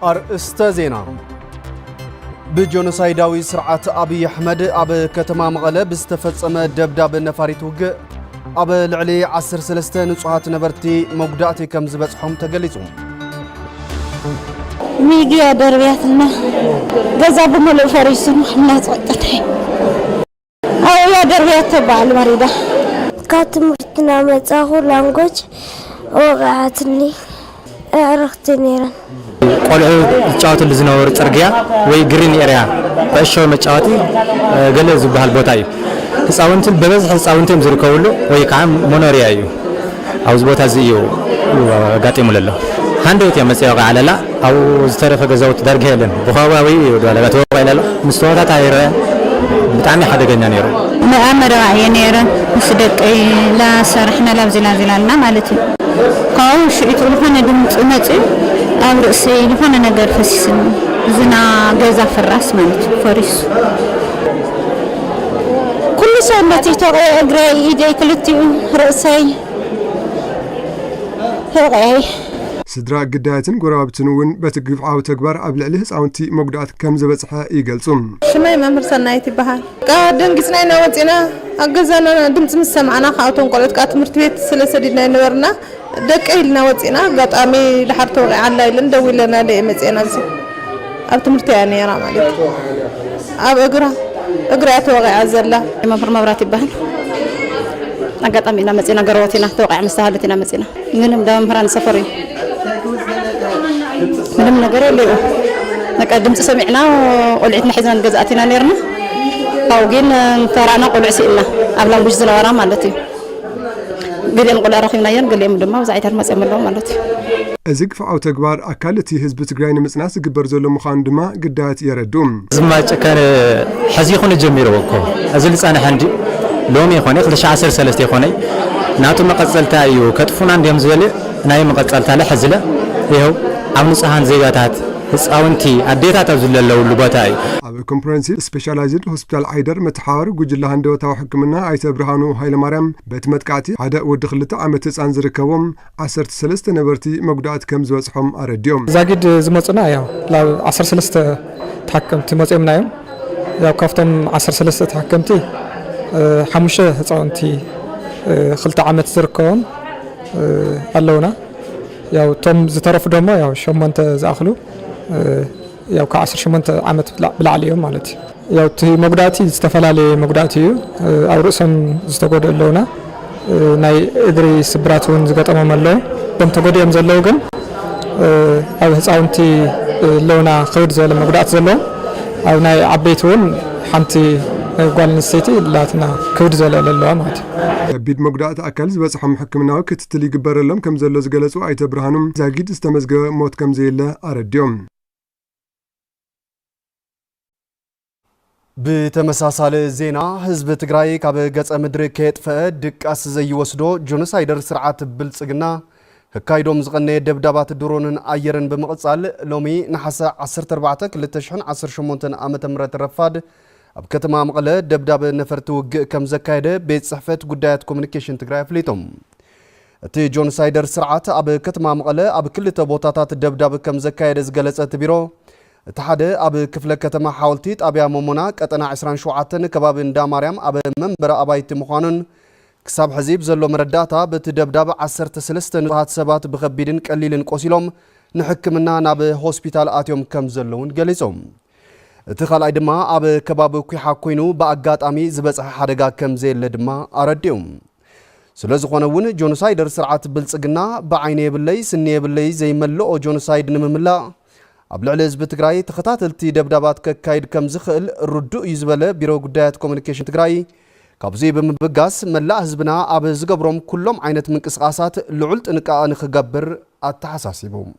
أرستا زينا بجونوسايداوي سرعة أبي أحمد أب كتما مغلب استفصم دبداب نفاريت وق أب العلي عصر سلسته نصحات نبرتي موجداتي كم زبصحهم تقليصهم ميجي دربياتنا جزاب ملء فريس محمد صقتي أو يا دربيات تبع المريضة كاتمرتنا متصاخو لانجوج وقعتني عرفتني قالوا تشاوت اللي زنور ترجع ويجرين إريا بأشوا متشاوتي قال زبها البوتاي حساونتن ببز حساونتن زركولو ويكعم مونوريايو أو زبوتها زيو قاتي مولله هندوت يا مسيا على لا أو زترف جزوت درجة لين بخواوي ولا قاتوا إلى لا مستوى تايرة بتعمي حدا جنيا نيرو ما أمر عينيرا مصدق لا سرحنا لا زلالنا مالتي قاوش يتولفنا دمت أمتي أو رأسي لفنا نقدر فسسن زنا جزا في الرأس مالت فريس كل سنتي تغير أجري يدي كلتي رأسي هاي سدرا قدايتن قرابتنون بتقف عاو تكبر قبل عليه ساونتي مقدات كم زبصحه يقلصم شماي ممر سنايتي بحال قادن قسنا وطينا اجزانا دمص مسمعنا خاوتون قلت قات مرت بيت سلسدينا نورنا دقيلنا وطينا غطامي لحرت وقع على لندوي لنا لمصينا زي اب تمرت يعني راه مالك اب اقرا توقع زلا مبرات بحال اغطامينا مصينا غروتينا توقع مستهلتنا مصينا منم دام فران سفري منم ነገር የለው ነቀ ድምጽ ሰሚዕና ቆልዕትና ሒዝና ገዛእቲና ነርና አው ግን ተራና ቆልዕ ሲልና ኣብ ላምቡሽ ዝነበራ ማለት እዩ ገሊኦም ቆልዕ ረኺብና ያን ገሊኦም ድማ ብዛዕታት መጽመለው ማለት እዩ እዚ ግፍዓው ተግባር ኣካልቲ ህዝቢ ትግራይ ንምጽናስ ዝግበር ዘሎ ምዃኑ ድማ ግዳያት የረዱም ዝማጭ ከነ ሕዚ ይኹን ጀሚሩ እኮ እዚ ልጻነ ሓንዲ ሎሚ ይኾነ 2013 ይኾነ ናቱ መቀጸልታ እዩ ከጥፉና እንደም ዝበለ ናይ መቀጸልታ ለሕዝለ ይኸው ኣብ ንጹሃን ዜጋታት ህፃውንቲ ኣዴታት ኣብ ዝለለው ልቦታይ ኣብ ኮምፕሬሄንሲቭ ስፔሻላይዝድ ሆስፒታል አይደር መተሓወሪ ጉጅላ ሃንደወታዊ ሕክምና ኣይተ ብርሃኑ ሃይለማርያም ቤት መጥቃዕቲ ሓደ ወዲ 2 ዓመት ህፃን ዝርከቦም 13 ነበርቲ መጉዳእት ከም ዝበፅሖም ኣረድዮም ዛጊድ ዝመፅና ያው ላብ 13 ተሓከምቲ መፅኦምና እዮም ያው ካብቶም 13 ተሓከምቲ 5 ህፃውንቲ 2 ዓመት ዝርከቦም ኣለውና ያው ቶም ዝተረፉ ደሞ ያው 8 ዝኣኽሉ ያው ከ18 ዓመት ብላዕሊዮም ማለት ያው እቲ መጉዳእቲ ዝተፈላለየ መጉዳእቲ እዩ ኣብ ርእሶም ዝተጎድለውና ናይ እግሪ ስብራት እውን ዝገጠሞም ኣለዉ ቶም ተጎዲኦም ዘለዉ ግን ኣብ ህፃውንቲ ለውና ከይድ ዝበለ መጉዳእቲ ዘለዎ ኣብ ናይ ዓበይቲ እውን ሓንቲ ጓል ኣንስተይቲ ላትና ከይድ ዝበለ ኣለዋ ማለት ከቢድ መጉዳእቲ ኣካል ዝበፅሖም ሕክምናዊ ክትትል ይግበረሎም ከም ዘሎ ዝገለጹ ኣይተ ብርሃኑም ዛጊድ ዝተመዝገበ ሞት ከም ዘየለ ኣረድዮም بتمساسال زينا حزب تግራይ ካብ ገጸ ምድሪ ከየጥፈአ ድቃስ ዘይወስዶ ጆኖሳይደር ስርዓት ብልጽግና ህካይዶም ዝቀነ ደብዳባት ድሮንን ኣየርን በመቕጻል ሎሚ ነሐሰ 14 2018 ዓመተ ምህረት ረፋድ ኣብ ከተማ መቐለ ደብዳብ ነፈርቲ ውግእ ከም ዘካየደ ቤት ጽሕፈት ጉዳያት ኮሙኒኬሽን ትግራይ ኣፍሊጦም እቲ ጆኖሳይደር ስርዓት ኣብ ከተማ መቐለ ኣብ ክልተ ቦታታት ደብዳብ ከም ዘካየደ ዝገለጸት ቢሮ ተሓደ ኣብ ክፍለ ከተማ ሓወልቲ ጣብያ መሞና ቀጠና 27 ከባቢ እንዳ ማርያም ኣብ መንበረ ኣባይቲ ምዃኑን ክሳብ ሕዚብ ዘሎ መረዳእታ በቲ ደብዳብ 13 ንጹሃት ሰባት ብኸቢድን ቀሊልን ቆሲሎም ንሕክምና ናብ ሆስፒታል ኣትዮም ከም ዘለውን ገሊጾም እቲ ካልኣይ ድማ ኣብ ከባቢ ኩሓ ኮይኑ ብኣጋጣሚ ዝበፅሐ ሓደጋ ከም ዘየለ ድማ ኣረዲዮም ስለ ዝኾነ እውን ጆኖሳይደር ስርዓት ብልጽግና ብዓይነ የብለይ ስኒ የብለይ ዘይመልኦ ጆኖሳይድ ንምምላእ ኣብ ልዕሊ ህዝቢ ትግራይ ተኸታተልቲ ደብዳባት ከካይድ ከም ዝኽእል ርዱእ እዩ ዝበለ ቢሮ ጉዳያት ኮሙኒኬሽን ትግራይ ካብዚ ብምብጋስ መላእ ህዝብና ኣብ ዝገብሮም ኩሎም ዓይነት ምንቅስቓሳት ልዑል ጥንቃቐ ንኽገብር ኣተሓሳሲቦም